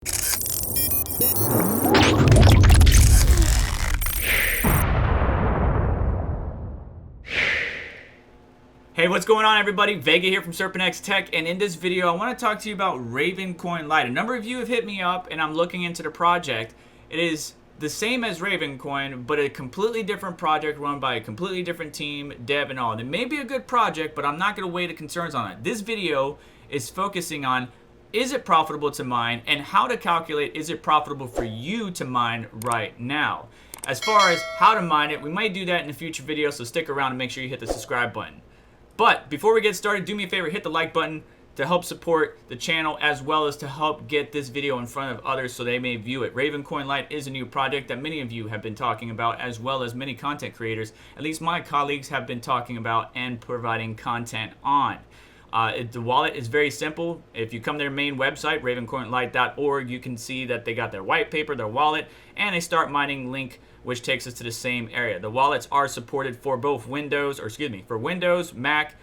Hey, what's going on, everybody? Vega here from Serpent Tech, and in this video I want to talk to you about Ravencoin Lite. A number of you have hit me up and I'm looking into the project. It is the same as Ravencoin, but a completely different project run by a completely different team, dev and all. And it may be a good project, but I'm not going to weigh the concerns on it. This video is focusing on, is it profitable to mine, and how to calculate, is it profitable for you to mine right now. As far as how to mine it, we might do that in a future video, so stick around and make sure you hit the subscribe button. But before we get started, do me a favor, hit the like button to help support the channel, as well as to help get this video in front of others so they may view it. Ravencoin Lite is a new project that many of you have been talking about, as well as many content creators, at least my colleagues, have been talking about and providing content on. The wallet is very simple. If you come to their main website, ravencoinlite.org, you can see that they got their white paper, their wallet, and a start mining link, which takes us to the same area. The wallets are supported for both Windows, for Windows, Mac,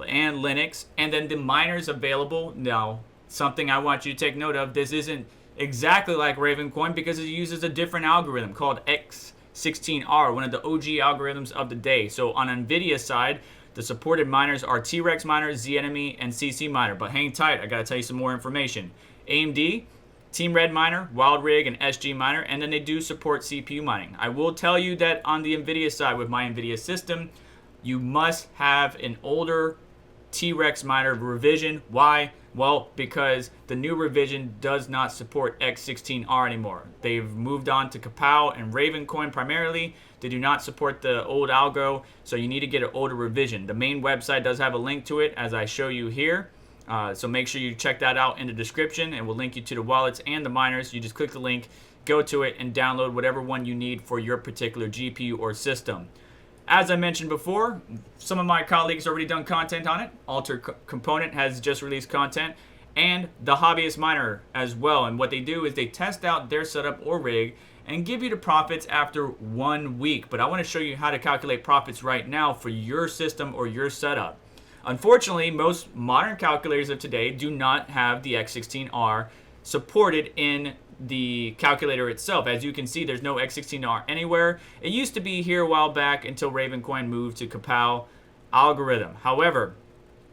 and Linux, and then the miners available. Now, something I want you to take note of, this isn't exactly like Ravencoin because it uses a different algorithm called X16R, one of the OG algorithms of the day. So on Nvidia's side, the supported miners are T-Rex miner, ZEnemy, and CC miner. But hang tight, I gotta tell you some more information. AMD, Team Red miner, Wild Rig, and SG miner, and then they do support CPU mining. I will tell you that on the Nvidia side, with my Nvidia system, you must have an older T-Rex miner revision. Why? Well, because the new revision does not support X16R anymore. They've moved on to Kapow and Ravencoin primarily. They do not support the old algo, so you need to get an older revision. The main website does have a link to it, as I show you here. So make sure you check that out in the description, and we'll link you to the wallets and the miners. You just click the link, go to it, and download whatever one you need for your particular GPU or system. As I mentioned before, some of my colleagues already done content on it. Alter Component has just released content, and the Hobbyist Miner as well. And what they do is they test out their setup or rig and give you the profits after 1 week. But I want to show you how to calculate profits right now for your system or your setup. Unfortunately, most modern calculators of today do not have the X16R supported in the calculator itself. As you can see, there's no X16R anywhere. It used to be here a while back until Ravencoin moved to Kapow algorithm. However,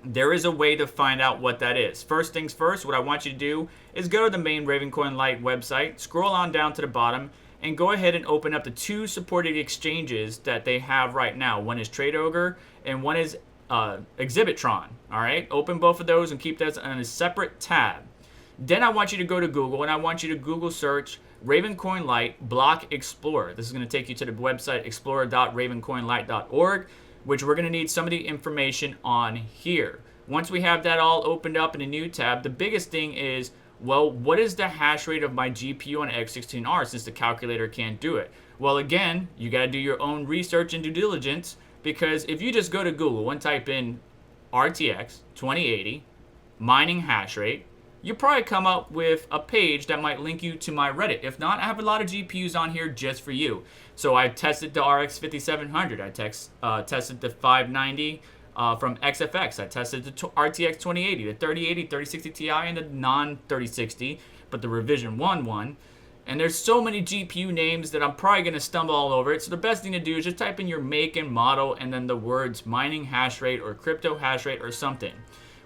there is a way to find out what that is. First things first, what I want you to do is go to the main Ravencoin Lite website, scroll on down to the bottom, and go ahead and open up the two supported exchanges that they have right now. One is TradeOgre and one is Exhibitron. All right, open both of those and keep that on a separate tab. Then I want you to go to Google, and I want you to Google search Ravencoin Lite Block Explorer. This is going to take you to the website explorer.ravencoinlite.org, which we're going to need some of the information on here. Once we have that all opened up in a new tab, the biggest thing is, well, what is the hash rate of my GPU on X16R, since the calculator can't do it? Well, again, you got to do your own research and due diligence, because if you just go to Google and type in RTX 2080 mining hash rate, you probably come up with a page that might link you to my Reddit. If not, I have a lot of GPUs on here just for you. So I tested the RX 5700. I tested the 590 from XFX. I tested the RTX 2080, the 3080, 3060 Ti, and the non-3060, but the revision 1. And there's so many GPU names that I'm probably going to stumble all over it. So the best thing to do is just type in your make and model and then the words mining hash rate or crypto hash rate or something.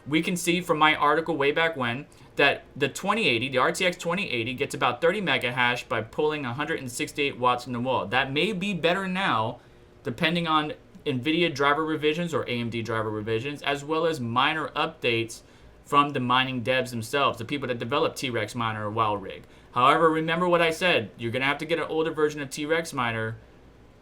We can see from my article way back when that the RTX 2080 gets about 30 mega hash by pulling 168 watts from the wall. That may be better now, depending on Nvidia driver revisions or AMD driver revisions, as well as minor updates from the mining devs themselves, the people that develop T-Rex miner or Wild Rig. However, remember what I said, you're going to have to get an older version of T-Rex miner,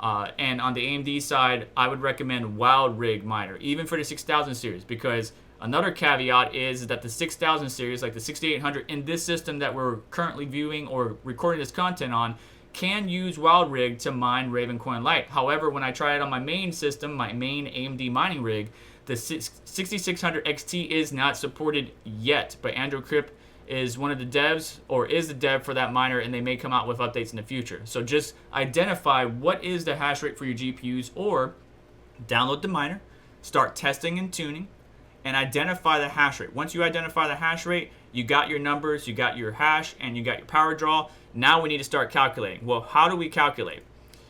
and on the AMD side, I would recommend Wild Rig miner, even for the 6000 series, because another caveat is that the 6000 series, like the 6800 in this system that we're currently viewing or recording this content on, can use Wild Rig to mine Ravencoin Lite. However, when I try it on my main system, my main AMD mining rig, the 6600 XT is not supported yet, but Andrew Kripp is one of the devs, or is the dev for that miner, and they may come out with updates in the future. So just identify what is the hash rate for your GPUs, or download the miner, start testing and tuning, and identify the hash rate. Once you identify the hash rate, You got your numbers, you got your hash, and you got your power draw. Now we need to start calculating. Well, how do we calculate?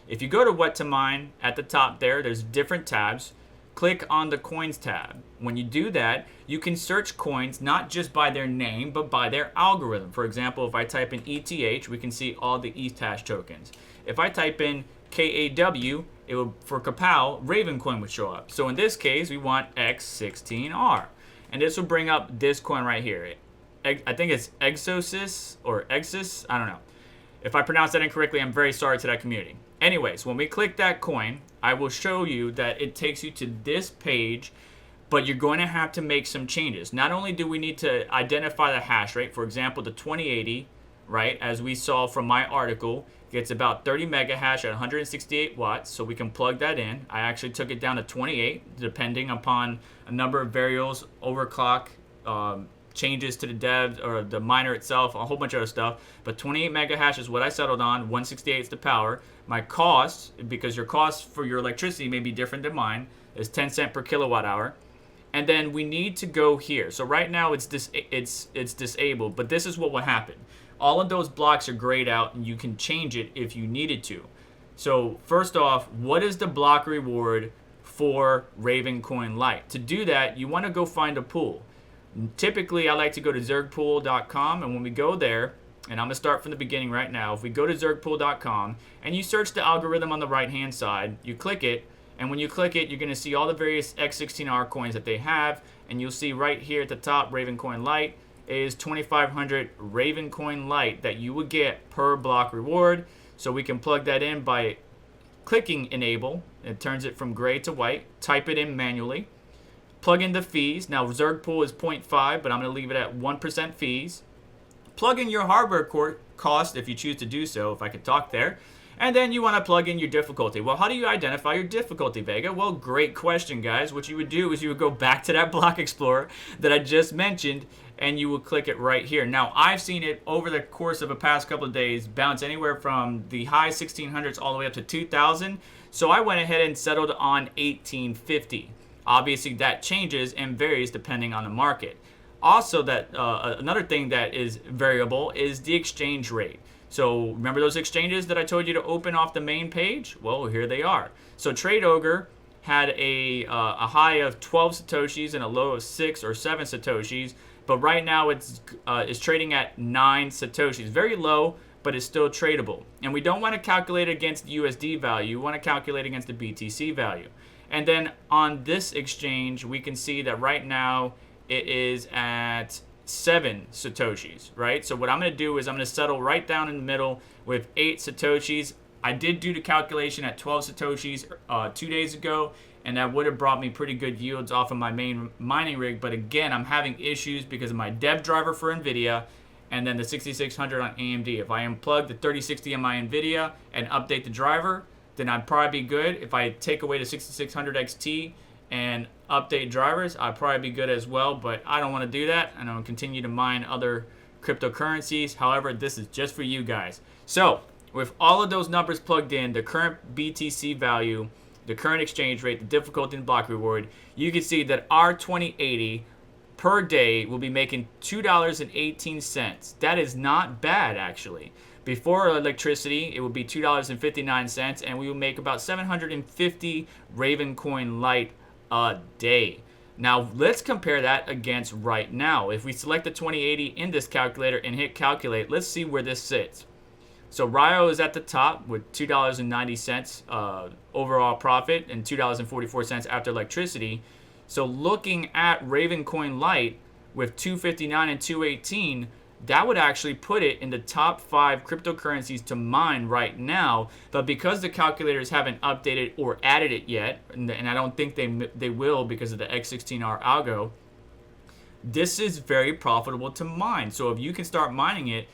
If you go to what to mine at the top there's different tabs. Click on the coins tab. When you do that, you can search coins not just by their name, but by their algorithm. For example, if I type in ETH, we can see all the ETH hash tokens. If I type in KAW, it will, for Kapow, Ravencoin would show up. So in this case, we want X16R. And this will bring up this coin right here. I think it's Exosis or Exis, I don't know. If I pronounce that incorrectly, I'm very sorry to that community. Anyways, when we click that coin, I will show you that it takes you to this page, but you're going to have to make some changes. Not only do we need to identify the hash rate, for example, the 2080, right, as we saw from my article, gets about 30 mega hash at 168 watts, so we can plug that in. I actually took it down to 28, depending upon a number of variables, overclock, changes to the dev or the miner itself, a whole bunch of other stuff. But 28 mega hash is what I settled on. 168 is the power. My cost, because your cost for your electricity may be different than mine, is 10 cents per kilowatt hour. And then we need to go here. So right now it's disabled, but this is what will happen. All of those blocks are grayed out, and you can change it if you needed to. So first off, what is the block reward for Ravencoin Lite? To do that, you want to go find a pool. Typically, I like to go to zergpool.com, and when we go there, and I'm going to start from the beginning right now. If we go to zergpool.com, and you search the algorithm on the right-hand side, you click it, and when you click it, you're going to see all the various X16R coins that they have, and you'll see right here at the top, Ravencoin Lite is 2,500 Ravencoin Lite that you would get per block reward. So we can plug that in by clicking Enable. It turns it from gray to white. Type it in manually. Plug in the fees. Now, Zergpool is 0.5, but I'm going to leave it at 1% fees. Plug in your hardware cost if you choose to do so, if I could talk there. And then you want to plug in your difficulty. Well, how do you identify your difficulty, Vega? Well, great question, guys. What you would do is you would go back to that block explorer that I just mentioned, and you would click it right here. Now, I've seen it over the course of the past couple of days bounce anywhere from the high 1600s all the way up to 2000. So I went ahead and settled on 1850. Obviously, that changes and varies depending on the market. Also, that another thing that is variable is the exchange rate. So remember those exchanges that I told you to open off the main page? Well, here they are. So Trade Ogre had a high of 12 satoshis and a low of 6 or 7 satoshis, but right now it's trading at 9 satoshis. Very low, but it's still tradable. And we don't want to calculate against the USD value. We want to calculate against the BTC value. And then on this exchange, we can see that right now it is at 7 satoshis, right? So what I'm going to do is I'm going to settle right down in the middle with 8 satoshis. I did do the calculation at 12 satoshis 2 days ago, and that would have brought me pretty good yields off of my main mining rig. But again, I'm having issues because of my dev driver for Nvidia and then the 6600 on AMD. If I unplug the 3060 on my Nvidia and update the driver, then I'd probably be good. If I take away the 6600 XT and update drivers, I'd probably be good as well, but I don't want to do that, and I'm going to continue to mine other cryptocurrencies. However, this is just for you guys. So with all of those numbers plugged in, the current BTC value, the current exchange rate, the difficulty and block reward, you can see that our 2080 per day will be making $2.18. That is not bad, actually. Before electricity, it would be $2.59, and we will make about 750 Ravencoin Lite a day. Now, let's compare that against right now. If we select the 2080 in this calculator and hit calculate, let's see where this sits. So Rio is at the top with $2.90 overall profit and $2.44 after electricity. So looking at Ravencoin Lite with 259 and 218, that would actually put it in the top 5 cryptocurrencies to mine right now. But because the calculators haven't updated or added it yet, and I don't think they will because of the X16R algo, this is very profitable to mine. So if you can start mining it,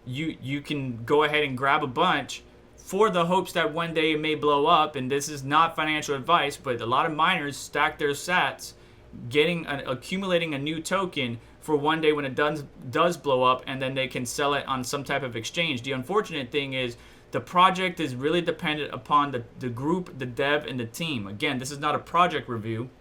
you can go ahead and grab a bunch for the hopes that one day it may blow up. And this is not financial advice, but a lot of miners stack their sats, accumulating a new token for one day when it does blow up, and then they can sell it on some type of exchange. The unfortunate thing is the project is really dependent upon the group, the dev, and the team. Again, this is not a project review.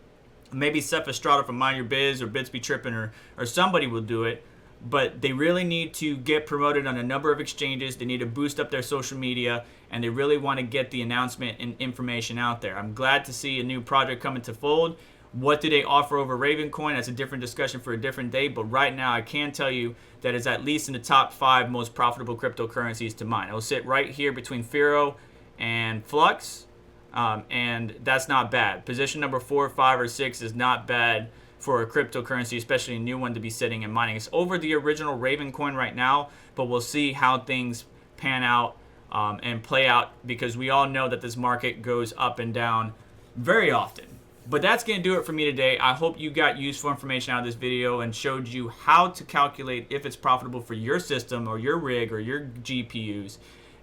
Maybe Seth Estrada from Mind Your Biz or Bits Be Trippin' or somebody will do it. but they really need to get promoted on a number of exchanges. They need to boost up their social media, and they really want to get the announcement and information out there. I'm glad to see a new project coming to fold. What do they offer over Ravencoin? That's a different discussion for a different day, but right now I can tell you that it's at least in the top 5 most profitable cryptocurrencies to mine. It will sit right here between Firo and Flux, and that's not bad. Position number 4, 5, or 6 is not bad for a cryptocurrency, especially a new one to be sitting and mining. It's over the original Ravencoin right now, but we'll see how things pan out and play out, because we all know that this market goes up and down very often. But that's going to do it for me today. I hope you got useful information out of this video and showed you how to calculate if it's profitable for your system or your rig or your GPUs.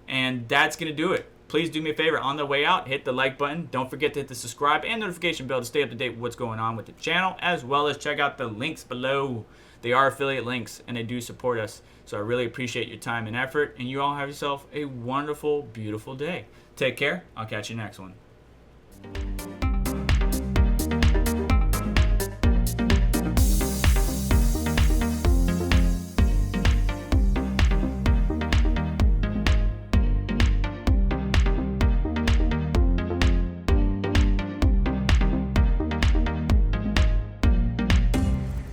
And that's going to do it. Please do me a favor. On the way out, hit the like button. Don't forget to hit the subscribe and notification bell to stay up to date with what's going on with the channel, as well as check out the links below. They are affiliate links, and they do support us. So I really appreciate your time and effort. And you all have yourself a wonderful, beautiful day. Take care. I'll catch you next one.